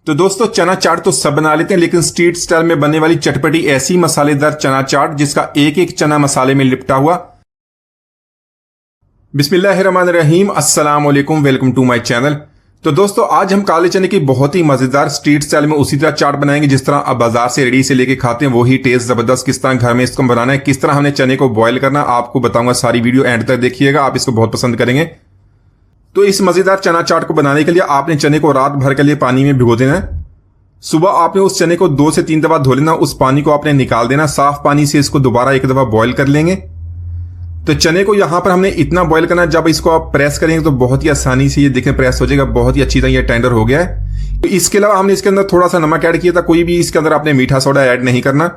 तो दोस्तों चना चाट तो सब बना लेते हैं, लेकिन स्ट्रीट स्टाइल में बनने वाली चटपटी ऐसी मसालेदार चना चाट जिसका एक एक चना मसाले में लिपटा हुआ। बिस्मिल्लाहिर्रहमानिर्रहीम, अस्सलाम वालेकुम, वेलकम टू माय चैनल। तो दोस्तों आज हम काले चने की बहुत ही मजेदार स्ट्रीट स्टाइल में उसी तरह चाट बनाएंगे जिस तरह आप बाजार से रेडी से लेके खाते हैं, वही टेस्ट जबरदस्त। किस तरह घर में इसको बनाना है, किस तरह हमने चने को बॉयल करना, आपको बताऊंगा। सारी वीडियो एंड तक देखिएगा, आप इसको बहुत पसंद करेंगे। तो इस मजेदार चना चाट को बनाने के लिए आपने चने को रात भर के लिए पानी में भिगो देना है। सुबह आपने उस चने को 2 से 3 दफा धो लेना, उस पानी को आपने निकाल देना। साफ पानी से इसको दोबारा एक दफा बॉयल कर लेंगे। तो चने को यहां पर हमने इतना बॉयल करना, जब इसको आप प्रेस करेंगे तो बहुत ही आसानी से ये देखें प्रेस हो जाएगा, बहुत ही अच्छी तरह ये टेंडर हो गया है। तो इसके अलावा हमने इसके अंदर थोड़ा सा नमक ऐड किया था, कोई भी इसके अंदर आपने मीठा सोडा ऐड नहीं करना।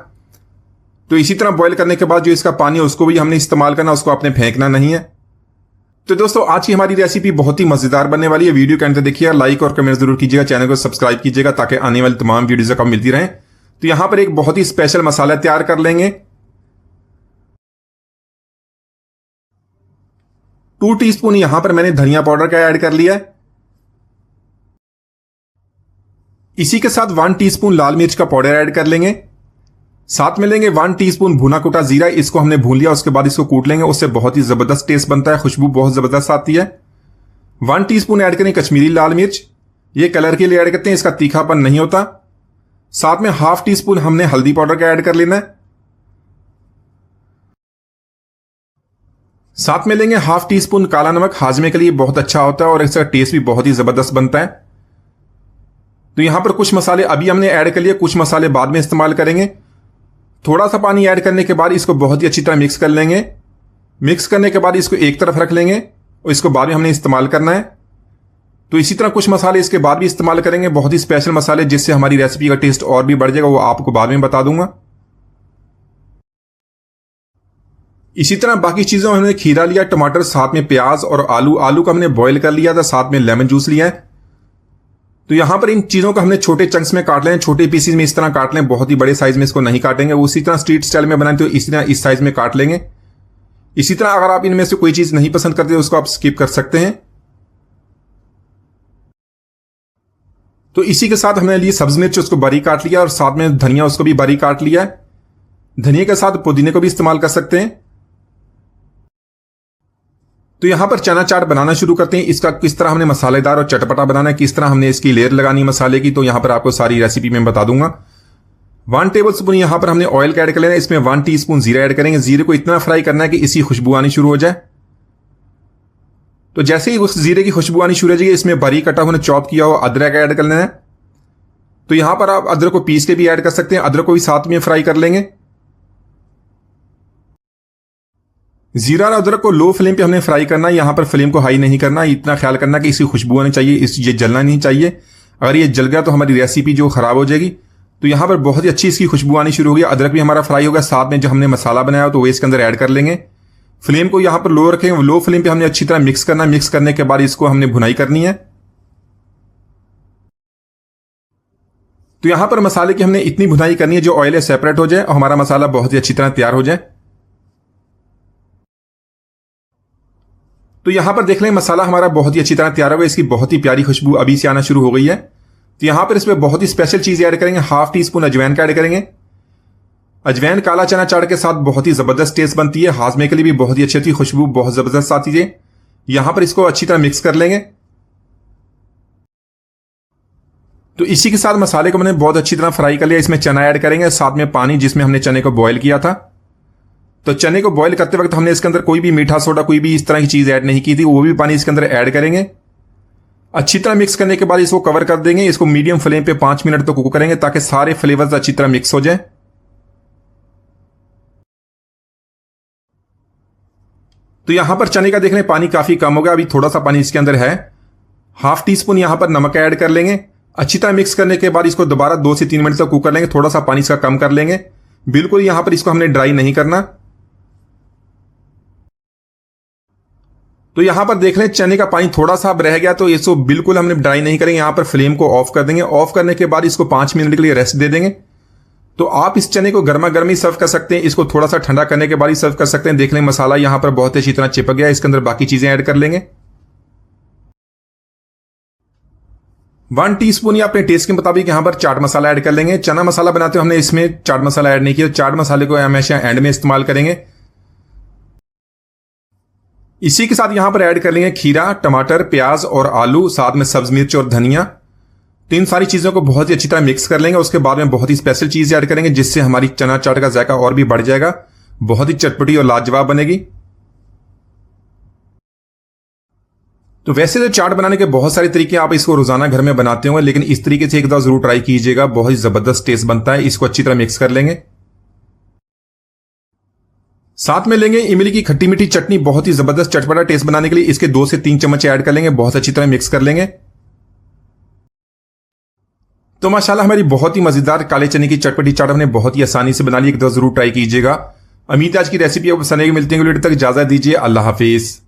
तो इसी तरह बॉयल करने के बाद जो इसका पानी है उसको भी हमने इस्तेमाल करना, उसको आपने फेंकना नहीं है। तो दोस्तों आज की हमारी रेसिपी बहुत ही मजेदार बनने वाली है। वीडियो के अंत तक देखिएगा, लाइक और कमेंट जरूर कीजिएगा, चैनल को सब्सक्राइब कीजिएगा ताकि आने वाली तमाम वीडियोज आपको मिलती रहें। तो यहां पर एक बहुत ही स्पेशल मसाला तैयार कर लेंगे। 2 टीस्पून यहां पर मैंने धनिया पाउडर का ऐड कर लिया है। इसी के साथ 1 टीस्पून लाल मिर्च का पाउडर ऐड कर लेंगे। साथ में लेंगे 1 टीस्पून भुना कुटा जीरा, इसको हमने भून लिया, उसके बाद इसको कूट लेंगे, उससे बहुत ही जबरदस्त टेस्ट बनता है, खुशबू बहुत जबरदस्त आती है। 1 टीस्पून ऐड करें कश्मीरी लाल मिर्च, ये कलर के लिए ऐड करते हैं, इसका तीखापन नहीं होता। साथ में 1/2 टीस्पून हमने हल्दी पाउडर का ऐड कर लेना है। साथ में लेंगे 1/2 टीस्पून काला नमक, हाजमे के लिए बहुत अच्छा होता है और इसका टेस्ट भी बहुत ही जबरदस्त बनता है। तो यहां पर कुछ मसाले अभी हमने ऐड कर लिए, कुछ मसाले बाद में इस्तेमाल करेंगे। थोड़ा सा पानी ऐड करने के बाद इसको बहुत ही अच्छी तरह मिक्स कर लेंगे। मिक्स करने के बाद इसको एक तरफ रख लेंगे और इसको बाद में हमने इस्तेमाल करना है। तो इसी तरह कुछ मसाले इसके बाद भी इस्तेमाल करेंगे, बहुत ही स्पेशल मसाले जिससे हमारी रेसिपी का टेस्ट और भी बढ़ जाएगा, वो आपको बाद में बता दूंगा। इसी तरह बाकी चीजों में हमने खीरा लिया, टमाटर, साथ में प्याज और आलू को हमने बॉईल कर लिया था, साथ में लेमन जूस लिया है। तो यहां पर इन चीजों को हमने छोटे चंक्स में काट लें, छोटे पीसेस में इस तरह काट लें, बहुत ही बड़े साइज में इसको नहीं काटेंगे। उसी तरह स्ट्रीट स्टाइल में बनाए तो इसी तरह इस साइज में काट लेंगे। इसी तरह अगर आप इनमें से कोई चीज नहीं पसंद करते उसको आप स्किप कर सकते हैं। तो इसी के साथ हमने लिए सब्ज मिर्च, उसको बारीक काट लिया, और साथ में धनिया, उसको भी बारीक काट लिया है। धनिया के साथ पुदीने को भी इस्तेमाल कर सकते हैं। तो यहां पर चना चाट बनाना शुरू करते हैं। इसका किस तरह हमने मसालेदार और चटपटा बनाना है, किस तरह हमने इसकी लेयर लगानी मसाले की, तो यहां पर आपको सारी रेसिपी में बता दूंगा। 1 टेबल स्पून यहां पर हमने ऑयल का ऐड कर लेना है, इसमें 1 टीस्पून जीरा ऐड करेंगे। जीरे को इतना फ्राई करना है कि इसकी खुशबू आनी शुरू हो जाए। तो जैसे ही उस जीरे की खुशबू आनी शुरू हो जाएगी, इसमें बारीक कटा हुआ चॉप किया हुआ अदरक ऐड कर लेना है। तो यहां पर आप अदरक को पीस के भी ऐड कर सकते हैं, अदरक को भी साथ में फ्राई कर लेंगे। जीरा और अदरक को लो फ्लेम पे हमने फ्राई करना है, यहां पर फ्लेम को हाई नहीं करना, इतना ख्याल करना कि इसकी खुशबू आनी चाहिए, ये जलना नहीं चाहिए। अगर ये जल गया तो हमारी रेसिपी जो खराब हो जाएगी। तो यहां पर बहुत ही अच्छी इसकी खुशबू आनी शुरू हो गई, अदरक भी हमारा फ्राई हो गया। साथ में जो हमने मसाला बनाया तो वो इसके अंदर ऐड कर लेंगे। फ्लेम को यहां पर लो रखेंगे, लो फ्लेम पे हमने अच्छी तरह मिक्स करना। मिक्स करने के बाद इसको हमने भुनाई करनी है। तो यहां पर मसाले की हमने इतनी भुनाई करनी है जो ऑयल है सेपरेट हो जाए और हमारा मसाला बहुत ही अच्छी तरह तैयार हो जाए। तो यहां पर देख लें मसाला हमारा बहुत ही अच्छी तरह तैयार हो गया, इसकी बहुत ही प्यारी खुशबू अभी से आना शुरू हो गई है। तो यहां पर इसमें बहुत ही स्पेशल चीज ऐड करेंगे, 1/2 टीस्पून अजवाइन का ऐड करेंगे। अजवाइन काला चना चाट के साथ बहुत ही जबरदस्त टेस्ट बनती है, हाजमे के लिए भी बहुत ही अच्छी होती है, खुशबू बहुत जबरदस्त आती है। यहां पर इसको अच्छी तरह मिक्स कर लेंगे। तो इसी के साथ मसाले को मैंने बहुत अच्छी तरह फ्राई कर लिया। इसमें चना ऐड करेंगे, साथ में पानी जिसमें हमने चने को बॉयल किया था। तो चने को बॉयल करते वक्त हमने इसके अंदर कोई भी मीठा सोडा, कोई भी इस तरह की चीज ऐड नहीं की थी, वो भी पानी इसके अंदर ऐड करेंगे। अच्छी तरह मिक्स करने के बाद इसको कवर कर देंगे। इसको मीडियम फ्लेम पे 5 मिनट तक कुक करेंगे ताकि सारे फ्लेवर्स अच्छी तरह मिक्स हो जाए। तो यहां पर चने का देखने पानी काफी कम हो गया, अभी थोड़ा सा पानी इसके अंदर है। 1/2 टीस्पून यहां पर नमक ऐड कर लेंगे। अच्छी तरह मिक्स करने के बाद इसको दोबारा 2 से 3 मिनट तक कुक कर लेंगे। थोड़ा सा पानी इसका कम कर लेंगे, बिल्कुल यहां पर इसको हमने ड्राई नहीं करना। तो यहां पर देख लें चने का पानी थोड़ा सा अब रह गया, तो इसको बिल्कुल हमने ड्राई नहीं करेंगे। यहां पर फ्लेम को ऑफ कर देंगे। ऑफ करने के बाद इसको 5 मिनट के लिए रेस्ट दे देंगे। तो आप इस चने को गर्मा गर्म ही सर्व कर सकते हैं, इसको थोड़ा सा ठंडा करने के बाद ही सर्व कर सकते हैं। देख लें मसाला यहां पर बहुत अच्छी तरह चिपक गया, इसके अंदर बाकी चीजें ऐड कर लेंगे। 1 टीस्पून या अपने टेस्ट के मुताबिक यहां पर चाट मसाला ऐड कर लेंगे। चना मसाला बनाते हुए हमने इसमें चाट मसाला ऐड नहीं किया, चाट मसाले को हमेशा एंड में इस्तेमाल करेंगे। इसी के साथ यहां पर ऐड कर लेंगे खीरा, टमाटर, प्याज और आलू, साथ में सब्ज मिर्च और धनिया। तो इन सारी चीजों को बहुत ही अच्छी तरह मिक्स कर लेंगे। उसके बाद में बहुत ही स्पेशल चीज ऐड करेंगे जिससे हमारी चना चाट का जायका और भी बढ़ जाएगा, बहुत ही चटपटी और लाजवाब बनेगी। तो वैसे तो चाट बनाने के बहुत सारे तरीके, आप इसको रोजाना घर में बनाते होंगे, लेकिन इस तरीके से एक दफा जरूर ट्राई कीजिएगा, बहुत ही जबरदस्त टेस्ट बनता है। इसको अच्छी तरह मिक्स कर लेंगे। साथ में लेंगे इमली की खट्टी मीठी चटनी, बहुत ही जबरदस्त चटपटा टेस्ट बनाने के लिए इसके 2 से 3 चम्मच ऐड कर लेंगे, बहुत अच्छी तरह मिक्स कर लेंगे। तो माशाल्लाह हमारी बहुत ही मजेदार काले चने की चटपटी चाट हमने बहुत ही आसानी से बना ली, एक दफा जरूर ट्राई कीजिएगा। उम्मीद है आज की रेसिपी आपको पसंद आएगी। मिलते हैं वीडियो तक, इजाजत दीजिए, अल्लाह हाफिज।